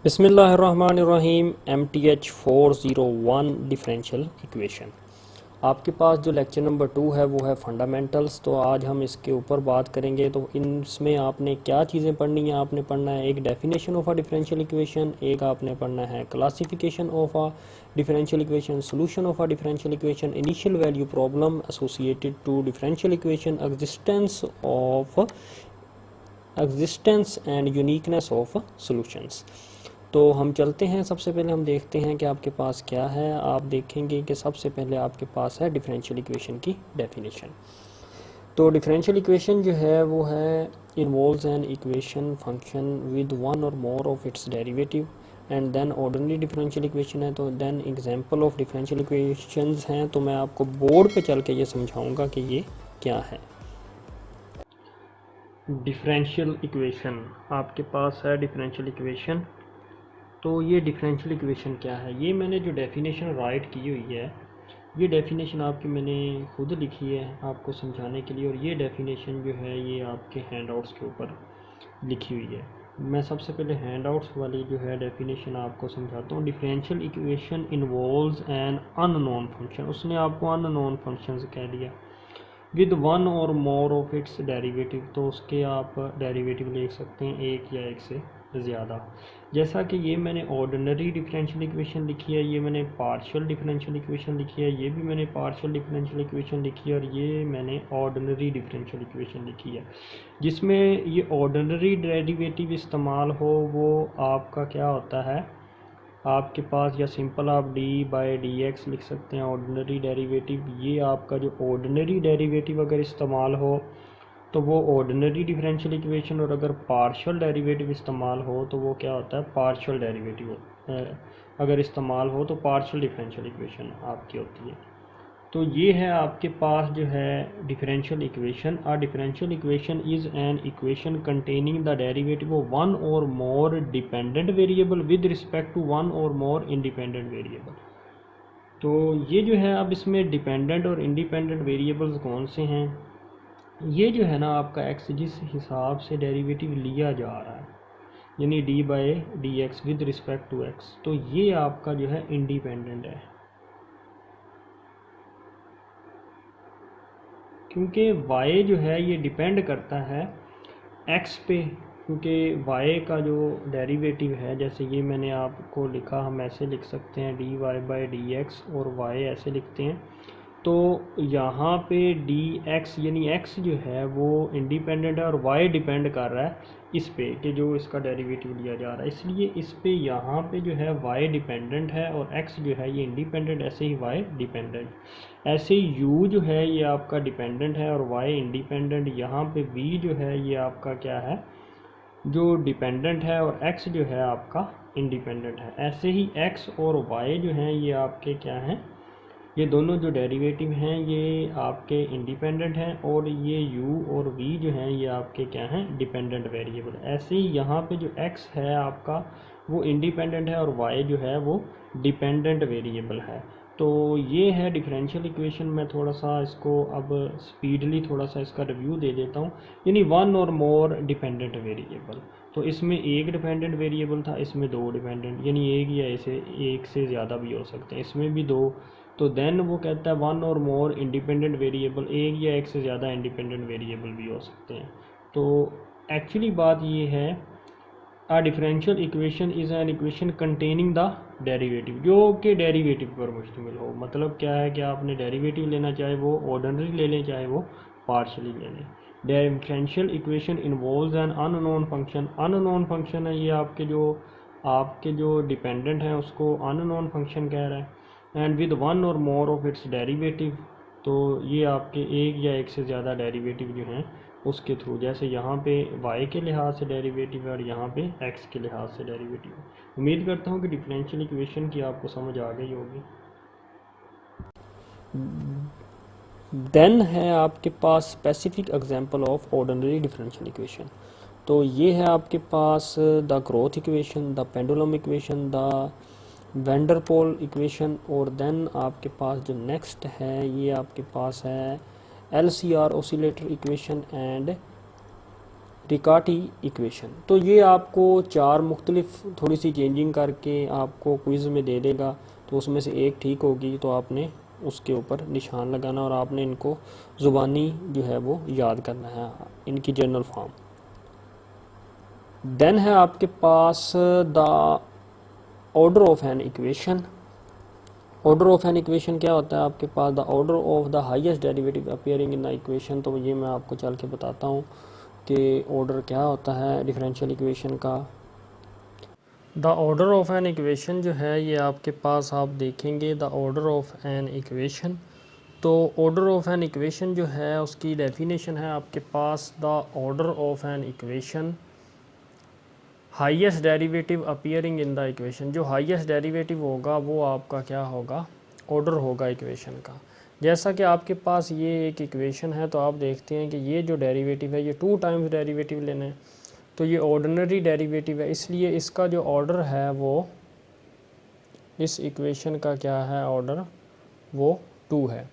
बिस्मिल्लाहिर्रहमानिर्रहीम MTH 401 differential equation. आपके पास जो लेक्चर नंबर 2 है वो है फंडामेंटल्स। तो आज हम इसके ऊपर बात करेंगे। तो इसमें आपने क्या चीज़ें पढ़नी है, आपने पढ़ना है एक definition of a differential equation, एक आपने पढ़ना है classification of a differential equation, solution of a differential equation, initial value problem associated to differential equation, existence and uniqueness of solutions. तो हम चलते हैं, सबसे पहले हम देखते हैं कि आपके पास क्या है। आप देखेंगे कि सबसे पहले आपके पास है डिफरेंशियल इक्वेशन की डेफिनेशन। तो डिफरेंशियल इक्वेशन जो है वो है involves an equation function with one और more of its derivative and then ordinary differential equation है। तो then example of differential equations हैं। तो मैं आपको बोर्ड पे चल के ये समझाऊंगा कि ये क्या है। डिफरेंशियल इक्वेशन, आपके पास है डिफरेंशियल इक्वेशन। तो ये डिफरेंशियल इक्वेशन क्या है, ये मैंने जो डेफिनेशन राइट की हुई है, ये डेफिनेशन आपकी मैंने खुद लिखी है आपको समझाने के लिए। और ये डेफिनेशन जो है ये आपके हैंडआउट्स के ऊपर लिखी हुई है। मैं सबसे पहले हैंडआउट्स वाली जो है डेफिनेशन आपको समझाता हूँ। Differential equation involves an unknown function, उसने आपको अननोन फंक्शन कह दिया, विद वन और मोर ऑफ इट्स डेरिवेटिव। तो उसके आप डेरिवेटिव ले सकते हैं एक या एक से ज़्यादा। जैसा कि ये मैंने ऑर्डिनरी डिफरेंशियल इक्वेशन लिखी है, ये मैंने पार्शियल डिफरेंशियल इक्वेशन लिखी है, ये भी मैंने पार्शियल डिफरेंशियल इक्वेशन लिखी है, और ये मैंने ऑर्डिनरी डिफरेंशियल इक्वेशन लिखी है। जिसमें ये ऑर्डिनरी डेरिवेटिव इस्तेमाल हो वो आपका क्या होता है, आपके पास या सिंपल आप डी बाई डी एक्स लिख सकते हैं ऑर्डिनरी डेरिवेटिव। ये आपका जो ऑर्डिनरी डेरिवेटिव अगर इस्तेमाल हो तो वो ऑर्डिनरी डिफरेंशियल इक्वेशन, और अगर पार्शियल डेरिवेटिव इस्तेमाल हो तो वो क्या होता है, पार्शियल डेरिवेटिव अगर इस्तेमाल हो तो पार्शियल डिफरेंशियल इक्वेशन आपकी होती है। तो ये है आपके पास जो है differential equation. A differential equation is an equation containing the derivative of one और more dependent variable with respect to one और मोर इंडिपेंडेंट वेरिएबल। तो ये जो है, अब इसमें डिपेंडेंट और इंडिपेंडेंट वेरिएबल्स कौन से हैं, ये जो है ना आपका एक्स जिस हिसाब से डेरिवेटिव लिया जा रहा है, यानी d by d x with respect to x, तो ये आपका जो है इंडिपेंडेंट है। क्योंकि y जो है ये डिपेंड करता है x पे, क्योंकि y का जो डेरिवेटिव है, जैसे ये मैंने आपको लिखा, हम ऐसे लिख सकते हैं dy बाई डी एक्स, और y ऐसे लिखते हैं। तो यहाँ पे dx यानी x जो है वो इंडिपेंडेंट है, और y डिपेंड कर रहा है इस पे कि जो इसका डेरिवेटिव लिया जा रहा है, इसलिए इस पे यहाँ पे जो है y डिपेंडेंट है और x जो है ये इंडिपेंडेंट, ऐसे ही y डिपेंडेंट। ऐसे ही u जो है ये आपका डिपेंडेंट है और y इंडिपेंडेंट। यहाँ पे v जो है ये आपका क्या है, जो डिपेंडेंट है, और x जो है आपका इंडिपेंडेंट है। ऐसे ही x और y जो हैं ये आपके क्या हैं, ये दोनों जो डेरिवेटिव हैं ये आपके इंडिपेंडेंट हैं, और ये u और v जो हैं ये आपके क्या हैं, डिपेंडेंट वेरिएबल। ऐसे ही यहाँ पे जो x है आपका वो इंडिपेंडेंट है, और y जो है वो डिपेंडेंट वेरिएबल है। तो ये है डिफरेंशियल इक्वेशन। मैं थोड़ा सा इसको अब स्पीडली थोड़ा सा इसका रिव्यू दे देता हूँ। यानी वन और मोर डिपेंडेंट वेरिएबल, तो इसमें एक डिपेंडेंट वेरिएबल था, इसमें दो डिपेंडेंट, यानी एक या ऐसे एक से ज़्यादा भी हो सकते हैं, इसमें भी दो। तो देन वो कहता है वन और मोर इंडिपेंडेंट वेरिएबल, एक या एक से ज़्यादा इंडिपेंडेंट वेरिएबल भी हो सकते हैं। तो एक्चुअली बात ये है, अ differential equation is an equation containing the derivative, जो कि डेरिवेटिव पर मुश्तमिल हो। मतलब क्या है कि आपने डेरिवेटिव लेना, चाहे वो ऑर्डिनरी ले लें चाहे वो पार्शली ले लें। Differential equation involves an unknown function, unknown function है ये आपके जो डिपेंडेंट हैं उसको अननोन फंक्शन कह रहा है, एंड विद वन और मोर ऑफ इट्स डेरिवेटिव। तो ये आपके एक या एक से ज़्यादा डेरिवेटिव जो हैं उसके थ्रू, जैसे यहाँ पे y के लिहाज से डेरिवेटिव है और यहाँ पे x के लिहाज से डेरिवेटिव है। उम्मीद करता हूँ कि डिफरेंशियल इक्वेशन की आपको समझ आ गई होगी। देन है आपके पास specific example of ordinary differential equation. तो ये है आपके पास the growth equation, the pendulum equation, the Van der Pol equation, और देन आपके पास जो नेक्स्ट है ये आपके पास है LCR oscillator equation and Riccati equation. तो ये आपको 4 मुख्तलिफ थोड़ी सी चेंजिंग करके आपको क्विज़ में दे देगा, तो उसमें से एक ठीक होगी तो आपने उसके ऊपर निशान लगाना और आपने इनको ज़ुबानी जो है वो याद करना है, इनकी जनरल फॉर्म। देन है आपके पास the order of an equation. Order of an equation क्या होता है आपके पास? The order of the highest derivative appearing in the equation. तो ये मैं आपको चल के बताता हूँ कि ऑर्डर क्या होता है डिफरेंशियल इक्वेशन का। The order of an equation जो है ये आपके पास आप देखेंगे the order of an equation. तो ऑर्डर ऑफ एन इक्वेशन जो है उसकी डेफिनेशन है आपके पास the order of an equation highest derivative appearing in the equation. जो हाईएस्ट डेरिवेटिव होगा वो आपका क्या होगा? ऑर्डर होगा इक्वेशन का। जैसा कि आपके पास ये एक इक्वेशन है तो आप देखते हैं कि ये जो डेरिवेटिव है ये 2 टाइम्स डेरिवेटिव लेना है, तो ये ऑर्डिनरी डेरिवेटिव है, इसलिए इसका जो ऑर्डर है वो इस इक्वेशन का क्या है? ऑर्डर वो 2 है।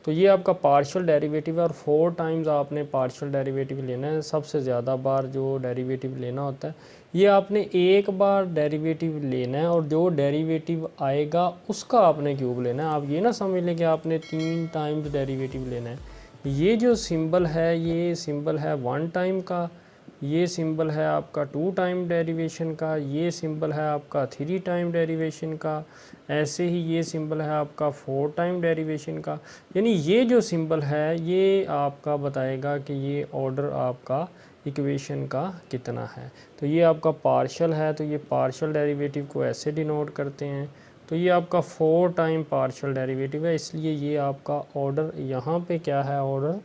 तो ये आपका पार्शियल डेरिवेटिव है और 4 टाइम्स आपने पार्शियल डेरिवेटिव लेना है। सबसे ज़्यादा बार जो डेरिवेटिव लेना होता है, ये आपने एक बार डेरिवेटिव लेना है और जो डेरिवेटिव आएगा उसका आपने क्यूब लेना है। आप ये ना समझ लें कि आपने 3 टाइम्स डेरिवेटिव लेना है। ये जो सिंबल है ये सिंबल है 1 टाइम का, ये सिंबल है आपका 2 टाइम डेरिवेशन का, ये सिंबल है आपका 3 टाइम डेरिवेशन का, ऐसे ही ये सिंबल है आपका 4 टाइम डेरिवेशन का। यानी ये जो सिंबल है ये आपका बताएगा कि ये ऑर्डर आपका इक्वेशन का कितना है। तो ये आपका पार्शियल है, तो ये पार्शियल डेरिवेटिव को ऐसे डिनोट करते हैं। तो ये आपका 4 टाइम पार्शियल डेरिवेटिव है, इसलिए ये आपका ऑर्डर यहाँ पे क्या है? ऑर्डर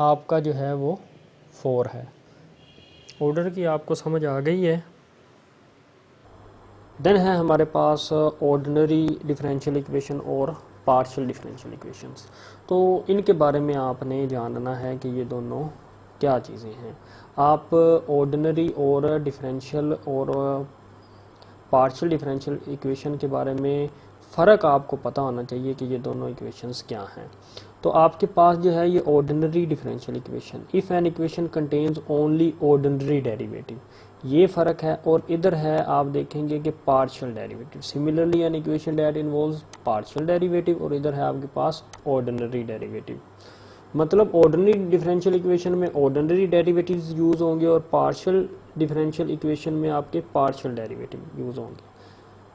आपका जो है वो 4 है। ऑर्डर की आपको समझ आ गई है। देन है हमारे पास ऑर्डिनरी डिफरेंशियल इक्वेशन और पार्शियल डिफरेंशियल इक्वेशंस। तो इनके बारे में आपने जानना है कि ये दोनों क्या चीज़ें हैं। आप ऑर्डिनरी और डिफरेंशियल और पार्शियल डिफरेंशियल इक्वेशन के बारे में फ़र्क आपको पता होना चाहिए कि ये दोनों इक्वेशंस क्या हैं। तो आपके पास जो है ये ordinary differential equation, if an equation contains only ordinary derivative, ये फ़र्क है। और इधर है आप देखेंगे कि partial derivative. Similarly an equation that involves partial derivative, और इधर है आपके पास ऑर्डिनरी डेरिवेटिव। मतलब ऑर्डिनरी डिफरेंशियल इक्वेशन में ऑर्डिनरी डेरिवेटिव्स यूज़ होंगे और पार्शियल डिफरेंशियल इक्वेशन में आपके पार्शियल डेरिवेटिव यूज़ होंगे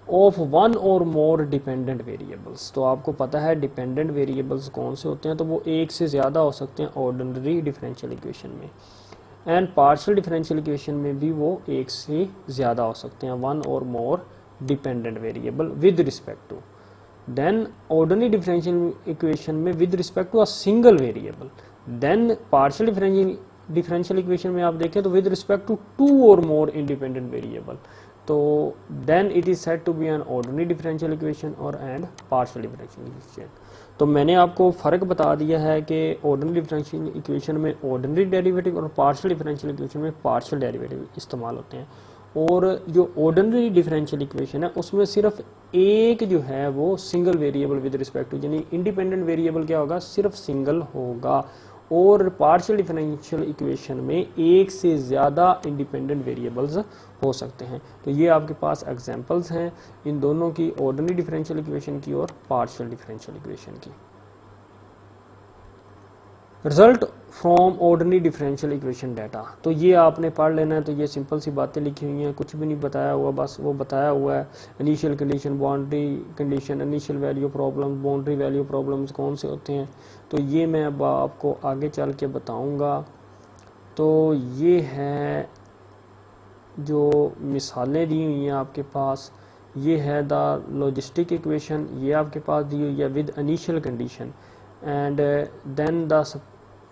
ऑफ 1 और मोर डिपेंडेंट वेरिएबल्स। तो आपको पता है डिपेंडेंट वेरिएबल्स कौन से होते हैं, तो वो एक से ज़्यादा हो सकते हैं ऑर्डिनरी डिफरेंशियल इक्वेशन में, एंड पार्शियल डिफरेंशियल इक्वेशन में भी वो एक से ज़्यादा हो सकते हैं 1 और more dependent variable with respect to. Then ordinary differential equation में with respect to a single variable. Then partial differential equation में आप देखें तो विद रिस्पेक्ट टू 2 और मोर इंडिपेंडेंट वेरिएबल। तो then it is said to be an ordinary differential equation और and partial differential equation. तो मैंने आपको फ़र्क बता दिया है कि ऑर्डिनरी डिफरेंशियल इक्वेशन में ऑर्डिनरी डेरिवेटिव और पार्शियल डिफरेंशियल इक्वेशन में पार्शियल डेरिवेटिव इस्तेमाल होते हैं। और जो ऑर्डिनरी डिफरेंशियल इक्वेशन है उसमें सिर्फ एक जो है वो single variable with respect to, यानी इंडिपेंडेंट वेरिएबल क्या होगा? सिर्फ सिंगल होगा। और पार्शियल डिफरेंशियल इक्वेशन में एक से ज़्यादा इंडिपेंडेंट वेरिएबल्स हो सकते हैं। तो ये आपके पास एग्जांपल्स हैं इन दोनों की, ऑर्डिनरी डिफरेंशियल इक्वेशन की और पार्शियल डिफरेंशियल इक्वेशन की। Result from ordinary differential equation data, तो ये आपने पढ़ लेना है। तो ये सिंपल सी बातें लिखी हुई हैं, कुछ भी नहीं बताया हुआ, बस वो बताया हुआ है initial condition, boundary condition, initial value problem, boundary value problems कौन से होते हैं, तो ये मैं अब आपको आगे चल के बताऊंगा। तो ये है जो मिसालें दी हुई हैं आपके पास, ये है द लॉजिस्टिक इक्वेशन, ये आपके पास दी हुई है with initial condition, and then the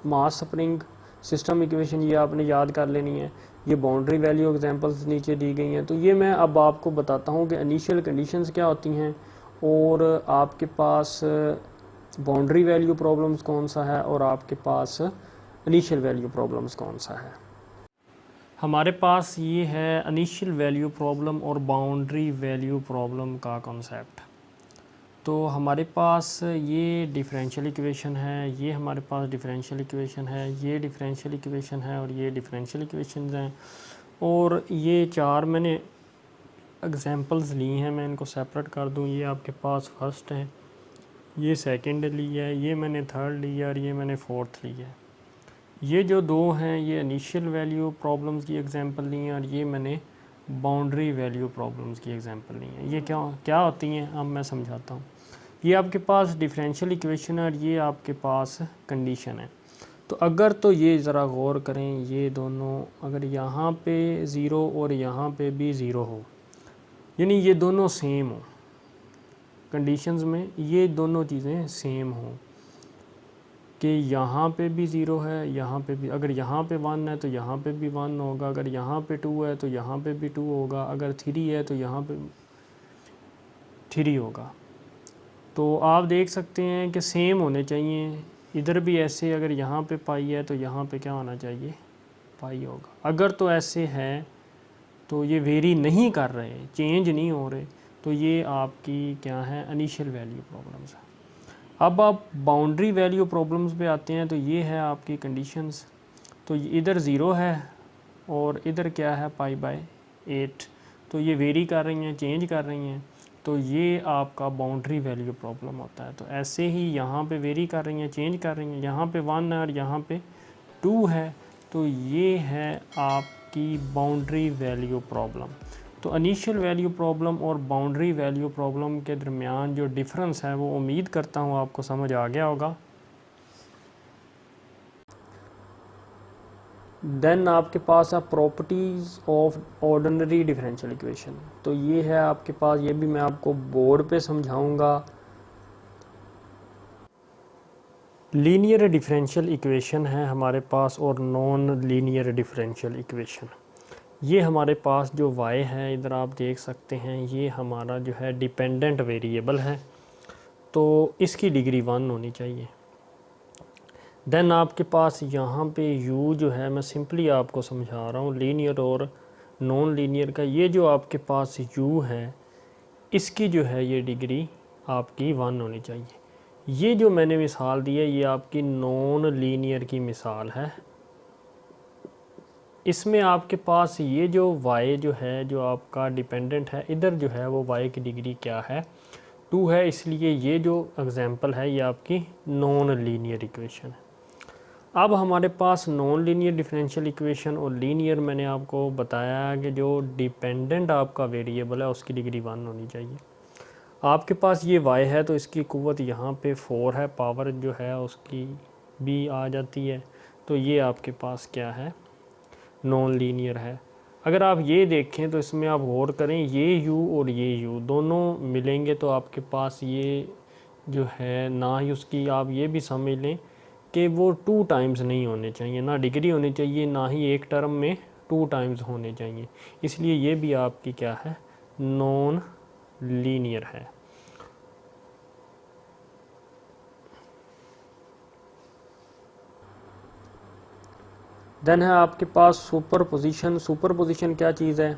mass spring system equation, ये आपने याद कर लेनी है। ये बाउंड्री वैल्यू एग्जांपल्स नीचे दी गई हैं। तो ये मैं अब आपको बताता हूँ कि इनिशियल कंडीशंस क्या होती हैं और आपके पास बाउंड्री वैल्यू प्रॉब्लम्स कौन सा है और आपके पास इनिशियल वैल्यू प्रॉब्लम्स कौन सा है। हमारे पास ये है इनिशियल वैल्यू प्रॉब्लम और बाउंड्री वैल्यू प्रॉब्लम का कॉन्सेप्ट। तो हमारे पास ये डिफरेंशियल इक्वेशन है, ये हमारे पास डिफरेंशियल इक्वेशन है, ये डिफरेंशियल इक्वेशन है और ये डिफरेंशियल इक्वेशंस हैं। और ये चार मैंने एग्जांपल्स ली हैं, मैं इनको सेपरेट कर दूं। ये आपके पास फर्स्ट है, ये सेकंड ली है, ये मैंने थर्ड ली है और ये मैंने फोर्थ ली है। ये जो दो हैं ये इनिशियल वैल्यू प्रॉब्लम्स की एग्जांपल ली हैं और ये मैंने बाउंड्री वैल्यू प्रॉब्लम्स की एग्जांपल ली हैं। ये क्या क्या होती हैं अब मैं समझाता हूँ। ये आपके पास डिफरेंशियल इक्वेशन है और ये आपके पास कंडीशन है। तो अगर तो ये ज़रा गौर करें, ये दोनों अगर यहाँ पे ज़ीरो और यहाँ पे भी ज़ीरो हो, यानी ये दोनों सेम हो, कंडीशंस में ये दोनों चीज़ें सेम हो कि यहाँ पे भी ज़ीरो है, यहाँ पे भी, अगर यहाँ पे 1 है तो यहाँ पे भी 1 होगा, अगर यहाँ पे 2 है तो यहाँ पे भी 2 होगा, अगर 3 है तो यहाँ पे 3 होगा। तो आप देख सकते हैं कि सेम होने चाहिए। इधर भी ऐसे, अगर यहाँ पे पाई है तो यहाँ पे क्या होना चाहिए, पाई होगा। अगर तो ऐसे है तो ये वेरी नहीं कर रहे, चेंज नहीं हो रहे, तो ये आपकी क्या है, इनिशियल वैल्यू प्रॉब्लम्स है। अब आप बाउंड्री वैल्यू प्रॉब्लम्स पे आते हैं, तो ये है आपकी कंडीशंस। तो इधर ज़ीरो है और इधर क्या है, π/8, तो ये वेरी कर रही हैं, चेंज कर रही हैं, तो ये आपका बाउंड्री वैल्यू प्रॉब्लम होता है। तो ऐसे ही यहाँ पे वेरी कर रही हैं, चेंज कर रही हैं, यहाँ पे 1 है और यहाँ पे 2 है, तो ये है आपकी बाउंड्री वैल्यू प्रॉब्लम। तो इनिशियल वैल्यू प्रॉब्लम और बाउंड्री वैल्यू प्रॉब्लम के दरमियान जो डिफरेंस है वो उम्मीद करता हूँ आपको समझ आ गया होगा। देन आपके पास है properties of ordinary differential equation. तो ये है आपके पास, ये भी मैं आपको बोर्ड पे समझाऊंगा। लीनियर डिफरेंशियल इक्वेशन है हमारे पास और नॉन लीनियर डिफरेंशियल इक्वेशन। ये हमारे पास जो y है, इधर आप देख सकते हैं, ये हमारा जो है डिपेंडेंट वेरिएबल है, तो इसकी डिग्री 1 होनी चाहिए। देन आपके पास यहाँ पे u जो है, मैं सिंपली आपको समझा रहा हूँ लीनियर और नॉन लीनियर का। ये जो आपके पास u है, इसकी जो है ये डिग्री आपकी 1 होनी चाहिए। ये जो मैंने मिसाल दी है ये आपकी नॉन लीनियर की मिसाल है। इसमें आपके पास ये जो y जो है, जो आपका डिपेंडेंट है, इधर जो है वो y की डिग्री क्या है, 2 है, इसलिए ये जो एग्जांपल है ये आपकी नॉन लीनियर इक्वेशन है। अब हमारे पास नॉन लीनियर डिफरेंशियल इक्वेशन और लीनियर, मैंने आपको बताया कि जो डिपेंडेंट आपका वेरिएबल है उसकी डिग्री 1 होनी चाहिए। आपके पास ये y है तो इसकी कुव्वत यहाँ पे 4 है, पावर जो है उसकी भी आ जाती है, तो ये आपके पास क्या है, नॉन लीनियर है। अगर आप ये देखें तो इसमें आप गौर करें, ये u और ये u दोनों मिलेंगे तो आपके पास ये जो है, ना ही उसकी, आप ये भी समझ लें कि वो 2 टाइम्स नहीं होने चाहिए, ना डिग्री होनी चाहिए, ना ही एक टर्म में 2 टाइम्स होने चाहिए, इसलिए ये भी आपकी क्या है, नॉन लीनियर है। देन है आपके पास सुपरपोजिशन। सुपरपोजिशन क्या चीज़ है?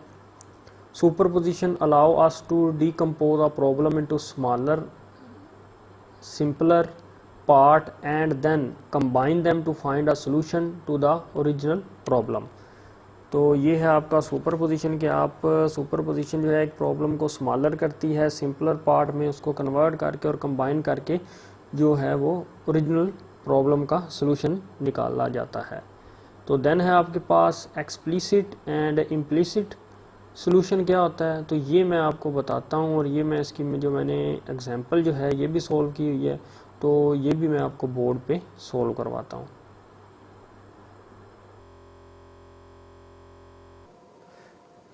Superposition allow us to decompose a problem into smaller simpler part and then combine them to find a solution to the original problem. तो ये है आपका सुपरपोजिशन, कि आप सुपरपोजिशन जो है एक प्रॉब्लम को स्मॉलर करती है, सिंपलर पार्ट में उसको कन्वर्ट करके और कंबाइन करके जो है वो ओरिजिनल प्रॉब्लम का सॉल्यूशन निकाला जाता है। तो देन है आपके पास एक्सप्लिसिट एंड इम्प्लिसिट सॉल्यूशन क्या होता है, तो ये मैं आपको बताता हूँ, और ये मैं इसकी जो मैंने एग्जांपल जो है ये भी सॉल्व की हुई है, तो ये भी मैं आपको बोर्ड पे सॉल्व करवाता हूँ।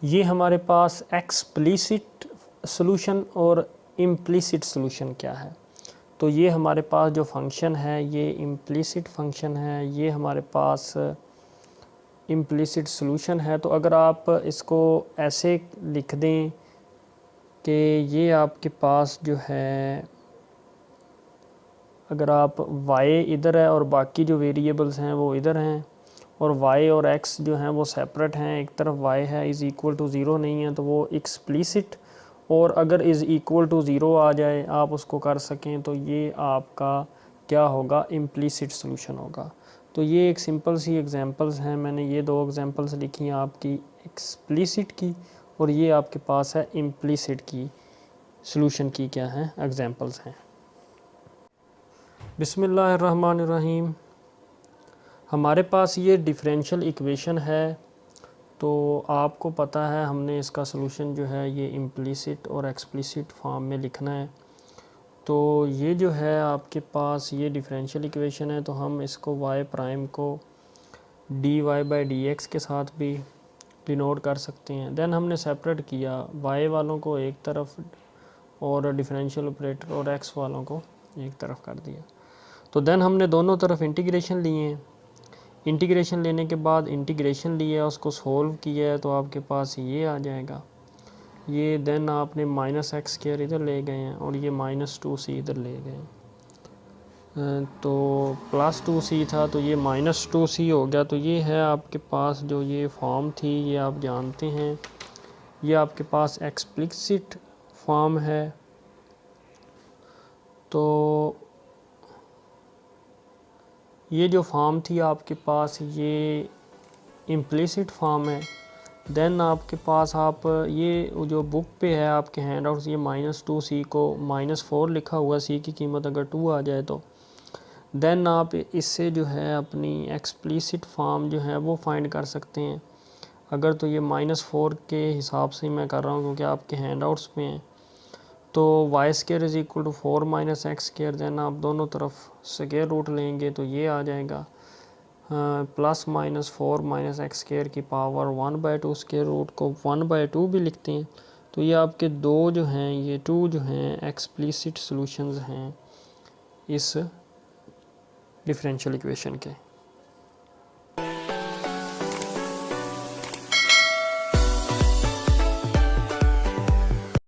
ये हमारे पास एक्सप्लिसिट सॉल्यूशन और इम्प्लिसिट सॉल्यूशन क्या है, तो ये हमारे पास जो फंक्शन है ये इम्प्लिसिट फंक्शन है, ये हमारे पास इम्प्लिसिट सॉल्यूशन है। तो अगर आप इसको ऐसे लिख दें कि ये आपके पास जो है, अगर आप y इधर है और बाकी जो वेरिएबल्स हैं वो इधर हैं, और y और x जो हैं वो सेपरेट हैं, एक तरफ y है इज़ इक्वल टू 0 नहीं है, तो वो एक्सप्लिसिट और अगर इज़ इक्वल टू ज़ीरो आ जाए आप उसको कर सकें तो ये आपका क्या होगा, इम्प्लीसिट सॉल्यूशन होगा। तो ये एक सिंपल सी एग्जांपल्स हैं, मैंने ये दो एग्जांपल्स लिखी हैं आपकी एक्सप्लिसिट की, और ये आपके पास है इम्प्लीसिट की सॉल्यूशन की क्या हैं, एग्जांपल्स हैं। बिस्मिल्लाहिर्रहमानिर्रहीम। हमारे पास ये डिफरेंशियल इक्वेशन है, तो आपको पता है हमने इसका सॉल्यूशन जो है ये इम्प्लीसिट और एक्सप्लिसिट फॉर्म में लिखना है। तो ये जो है आपके पास ये डिफरेंशियल इक्वेशन है, तो हम इसको y प्राइम को dy/dx के साथ भी डिनोट कर सकते हैं। देन हमने सेपरेट किया y वालों को एक तरफ और डिफरेंशियल ऑपरेटर और x वालों को एक तरफ कर दिया। तो देन हमने दोनों तरफ इंटीग्रेशन लिए हैं। इंटीग्रेशन लेने के बाद इंटीग्रेशन लिया, उसको सोल्व किया है, तो आपके पास ये आ जाएगा ये। देन आपने -x² इधर ले गए हैं और ये -2c इधर ले गए हैं, तो +2c था तो ये -2c हो गया। तो ये है आपके पास जो ये फॉर्म थी, ये आप जानते हैं, ये आपके पास एक्सप्लिसिट फॉर्म है। तो ये जो फॉर्म थी आपके पास ये इम्प्लिसिट फॉर्म है। देन आपके पास आप ये जो बुक पे है आपके हैंड आउट्स, ये -2c को -4 लिखा हुआ, c की कीमत अगर 2 आ जाए तो देन आप इससे जो है अपनी एक्सप्लिसिट फॉर्म जो है वो फाइंड कर सकते हैं। अगर तो ये -4 के हिसाब से मैं कर रहा हूँ क्योंकि आपके हैंड आउट्स पे हैं, तो y² = 4 - x²। देन आप दोनों तरफ स्क्वायर रूट लेंगे तो ये आ जाएगा +-4 - x² की पावर 1/2, स्क्वायर रूट को 1/2 भी लिखते हैं। तो ये आपके दो जो हैं, ये 2 जो हैं एक्सप्लिसिट सॉल्यूशंस हैं इस डिफरेंशियल इक्वेशन के।